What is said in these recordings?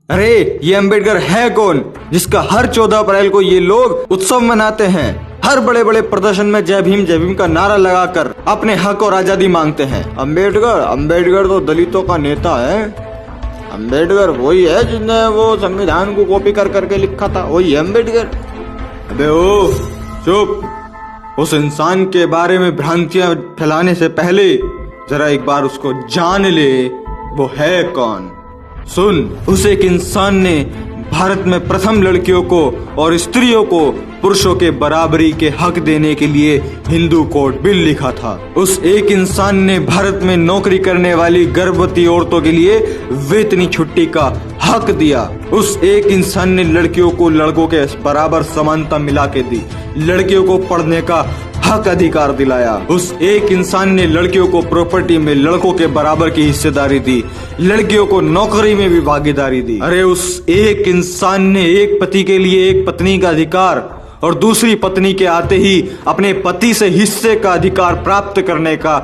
अरे ये अंबेडकर है कौन जिसका हर 14 अप्रैल को ये लोग उत्सव मनाते हैं? हर बड़े बड़े प्रदर्शन में जय भीम का नारा लगाकर अपने हक और आजादी मांगते हैं। अंबेडकर तो दलितों का नेता है। अंबेडकर वही है जिसने वो संविधान को कॉपी कर करके लिखा था, वही है अंबेडकर। अबे ओ चुप। उस इंसान के बारे में भ्रांतियां फैलाने से पहले जरा एक बार उसको जान ले, वो है कौन। सुन, उस एक इंसान ने भारत में प्रथम लड़कियों को और स्त्रियों को पुरुषों के बराबरी के हक देने के लिए हिंदू कोड बिल लिखा था। उस एक इंसान ने भारत में नौकरी करने वाली गर्भवती औरतों के लिए वेतनी छुट्टी का हक दिया। उस एक इंसान ने लड़कियों को लड़कों के बराबर समानता मिला के दी, लड़कियों को पढ़ने का हक अधिकार दिलाया। उस एक इंसान ने लड़कियों को प्रॉपर्टी में लड़कों के बराबर की हिस्सेदारी दी, लड़कियों को नौकरी में भी भागीदारी दी। अरे उस एक इंसान ने एक पति के लिए एक पत्नी का अधिकार और दूसरी पत्नी के आते ही अपने पति से हिस्से का अधिकार प्राप्त करने का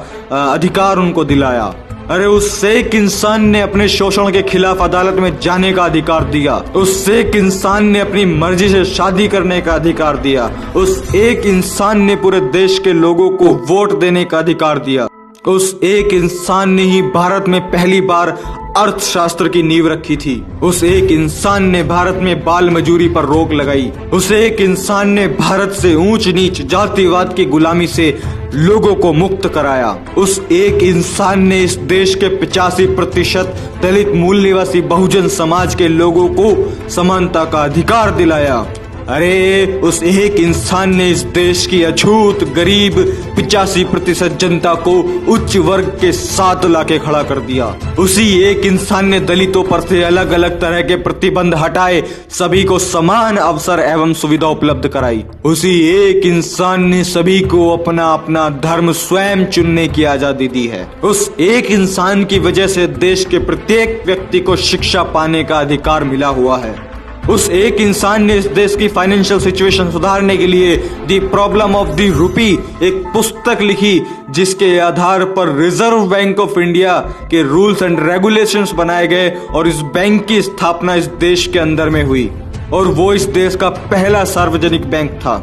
अधिकार उनको दिलाया। अरे उस एक इंसान ने अपने शोषण के खिलाफ अदालत में जाने का अधिकार दिया। उस एक इंसान ने अपनी मर्जी से शादी करने का अधिकार दिया। उस एक इंसान ने पूरे देश के लोगों को वोट देने का अधिकार दिया। उस एक इंसान ने ही भारत में पहली बार अर्थशास्त्र की नींव रखी थी। उस एक इंसान ने भारत में बाल मजूरी पर रोक लगाई। उस एक इंसान ने भारत से ऊंच नीच जातिवाद की गुलामी से लोगों को मुक्त कराया। उस एक इंसान ने इस देश के 85% दलित मूल निवासी बहुजन समाज के लोगों को समानता का अधिकार दिलाया। अरे उस एक इंसान ने इस देश की अछूत गरीब 85% जनता को उच्च वर्ग के साथ लाके खड़ा कर दिया। उसी एक इंसान ने दलितों पर से अलग अलग तरह के प्रतिबंध हटाए, सभी को समान अवसर एवं सुविधा उपलब्ध कराई। उसी एक इंसान ने सभी को अपना अपना धर्म स्वयं चुनने की आजादी दी है। उस एक इंसान की वजह से देश के प्रत्येक व्यक्ति को शिक्षा पाने का अधिकार मिला हुआ है। उस एक इंसान ने इस देश की फाइनेंशियल सिचुएशन सुधारने के लिए the problem of the rupee एक पुस्तक लिखी, जिसके आधार पर रिजर्व बैंक ऑफ इंडिया के रूल्स एंड रेगुलेशंस बनाए गए और इस बैंक की स्थापना इस देश के अंदर में हुई और वो इस देश का पहला सार्वजनिक बैंक था।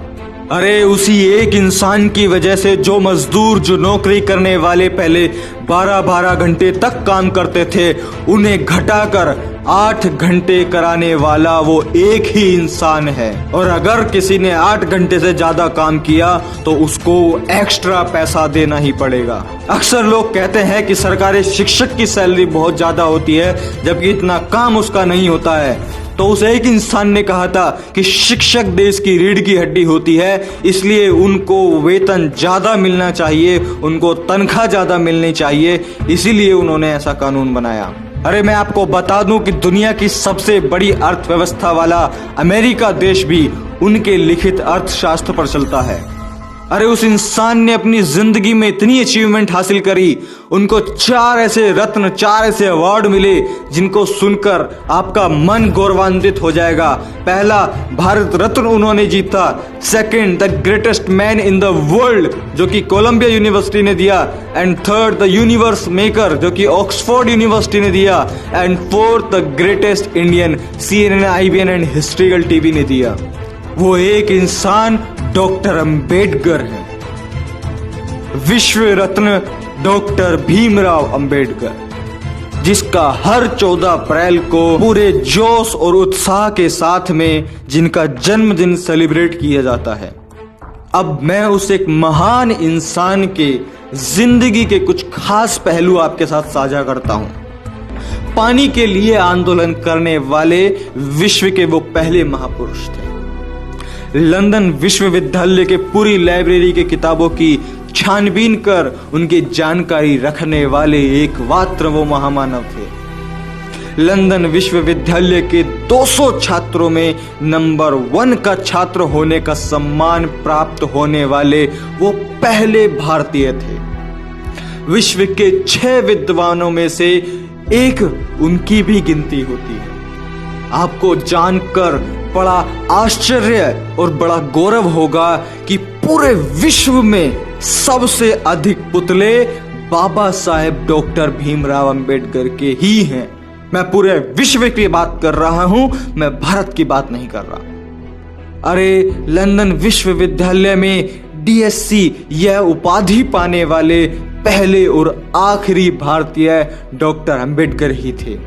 अरे उसी एक इंसान की वजह से जो मजदूर, जो नौकरी करने वाले पहले 12-12 घंटे तक काम करते थे, उन्हें घटाकर 8 घंटे कराने वाला वो एक ही इंसान है। और अगर किसी ने 8 घंटे से ज्यादा काम किया तो उसको एक्स्ट्रा पैसा देना ही पड़ेगा। अक्सर लोग कहते हैं कि सरकारी शिक्षक की सैलरी बहुत ज्यादा होती है, जबकि इतना काम उसका नहीं होता है। तो उस एक इंसान ने कहा था कि शिक्षक देश की रीढ़ की हड्डी होती है, इसलिए उनको वेतन ज्यादा मिलना चाहिए, उनको तनख्वाह ज्यादा मिलनी चाहिए, इसीलिए उन्होंने ऐसा कानून बनाया। अरे मैं आपको बता दूं कि दुनिया की सबसे बड़ी अर्थव्यवस्था वाला अमेरिका देश भी उनके लिखित अर्थशास्त्र पर चलता है। अरे उस इंसान ने अपनी जिंदगी में इतनी अचीवमेंट हासिल करी, उनको 4 ऐसे रत्न, 4 ऐसे अवार्ड मिले जिनको सुनकर आपका मन गौरवान्वित हो जाएगा। पहला, भारत रत्न उन्होंने जीता। Second, the greatest man in the world, जो कि कोलंबिया यूनिवर्सिटी ने दिया। And third, the universe maker, जो कि ऑक्सफोर्ड यूनिवर्सिटी ने दिया। And fourth, the greatest Indian, CNN, IBN and historical TV ने दिया। वो एक इंसान डॉक्टर अंबेडकर है, विश्व रत्न डॉक्टर भीमराव अंबेडकर, जिसका हर 14 अप्रैल को पूरे जोश और उत्साह के साथ में जिनका जन्मदिन सेलिब्रेट किया जाता है। अब मैं उस एक महान इंसान के जिंदगी के कुछ खास पहलू आपके साथ साझा करता हूं। पानी के लिए आंदोलन करने वाले विश्व के वो पहले महापुरुष थे। लंदन विश्वविद्यालय के पूरी लाइब्रेरी के किताबों की छानबीन कर उनकी जानकारी रखने वाले एकमात्र वो महामानव थे। लंदन विश्वविद्यालय के 200 छात्रों में नंबर 1 का छात्र होने का सम्मान प्राप्त होने वाले वो पहले भारतीय थे। विश्व के 6 विद्वानों में से एक उनकी भी गिनती होती है। आपको जानकर बड़ा आश्चर्य और बड़ा गौरव होगा कि पूरे विश्व में सबसे अधिक पुतले बाबा साहेब डॉक्टर भीमराव अंबेडकर के ही हैं। मैं पूरे विश्व की बात कर रहा हूं, मैं भारत की बात नहीं कर रहा। अरे लंदन विश्वविद्यालय में डीएससी यह उपाधि पाने वाले पहले और आखिरी भारतीय डॉक्टर अंबेडकर ही थे।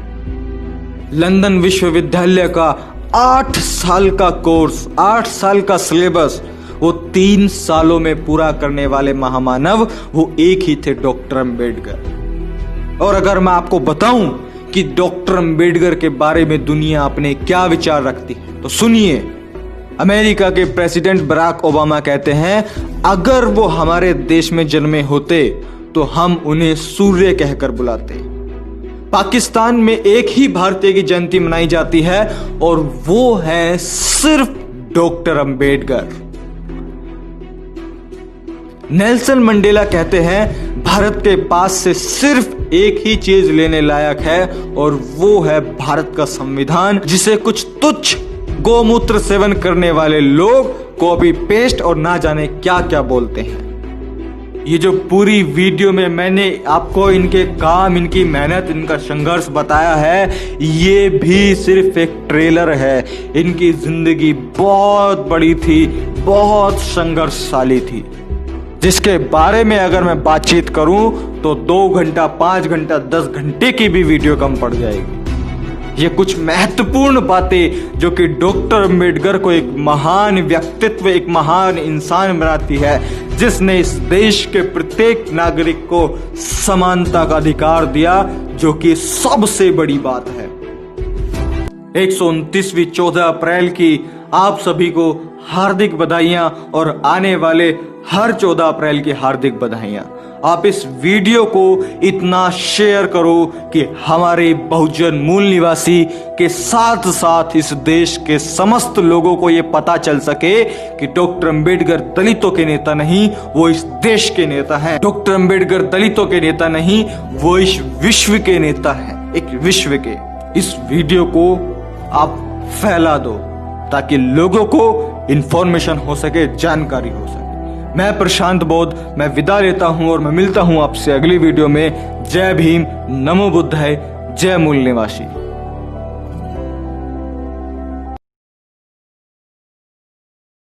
लंदन विश्वविद्यालय का 8 साल का कोर्स, 8 साल का सिलेबस वो 3 सालों में पूरा करने वाले महामानव वो एक ही थे, डॉक्टर अंबेडकर। और अगर मैं आपको बताऊं कि डॉक्टर अंबेडकर के बारे में दुनिया अपने क्या विचार रखती है तो सुनिए। अमेरिका के प्रेसिडेंट बराक ओबामा कहते हैं, अगर वो हमारे देश में जन्मे होते तो हम उन्हें सूर्य कहकर बुलाते। पाकिस्तान में एक ही भारतीय की जयंती मनाई जाती है और वो है सिर्फ डॉक्टर अंबेडकर। नेल्सन मंडेला कहते हैं, भारत के पास से सिर्फ एक ही चीज लेने लायक है और वो है भारत का संविधान, जिसे कुछ तुच्छ गोमूत्र सेवन करने वाले लोग कॉपी पेस्ट और ना जाने क्या क्या बोलते हैं। ये जो पूरी वीडियो में मैंने आपको इनके काम, इनकी मेहनत, इनका संघर्ष बताया है, ये भी सिर्फ एक ट्रेलर है। इनकी जिंदगी बहुत बड़ी थी, बहुत संघर्षशाली थी, जिसके बारे में अगर मैं बातचीत करूं तो 2 घंटा, 5 घंटा, 10 घंटे की भी वीडियो कम पड़ जाएगी। ये कुछ महत्वपूर्ण बातें जो कि डॉक्टर अंबेडकर को एक महान व्यक्तित्व, एक महान इंसान बनाती है, जिसने इस देश के प्रत्येक नागरिक को समानता का अधिकार दिया, जो कि सबसे बड़ी बात है। 129वीं 14 अप्रैल की आप सभी को हार्दिक बधाइयां और आने वाले हर 14 अप्रैल की हार्दिक बधाइयां। आप इस वीडियो को इतना शेयर करो कि हमारे बहुजन मूल निवासी के साथ साथ इस देश के समस्त लोगों को यह पता चल सके कि डॉक्टर अंबेडकर दलितों के नेता नहीं, वो इस देश के नेता हैं। डॉक्टर अंबेडकर दलितों के नेता नहीं, वो इस विश्व के नेता हैं, एक विश्व के। इस वीडियो को आप फैला दो ताकि लोगों को इंफॉर्मेशन हो सके, जानकारी हो सके। मैं प्रशांत बोध, मैं विदा लेता हूं और मैं मिलता हूं आपसे अगली वीडियो में। जय भीम, नमो बुद्धाय, जय मूल निवासी।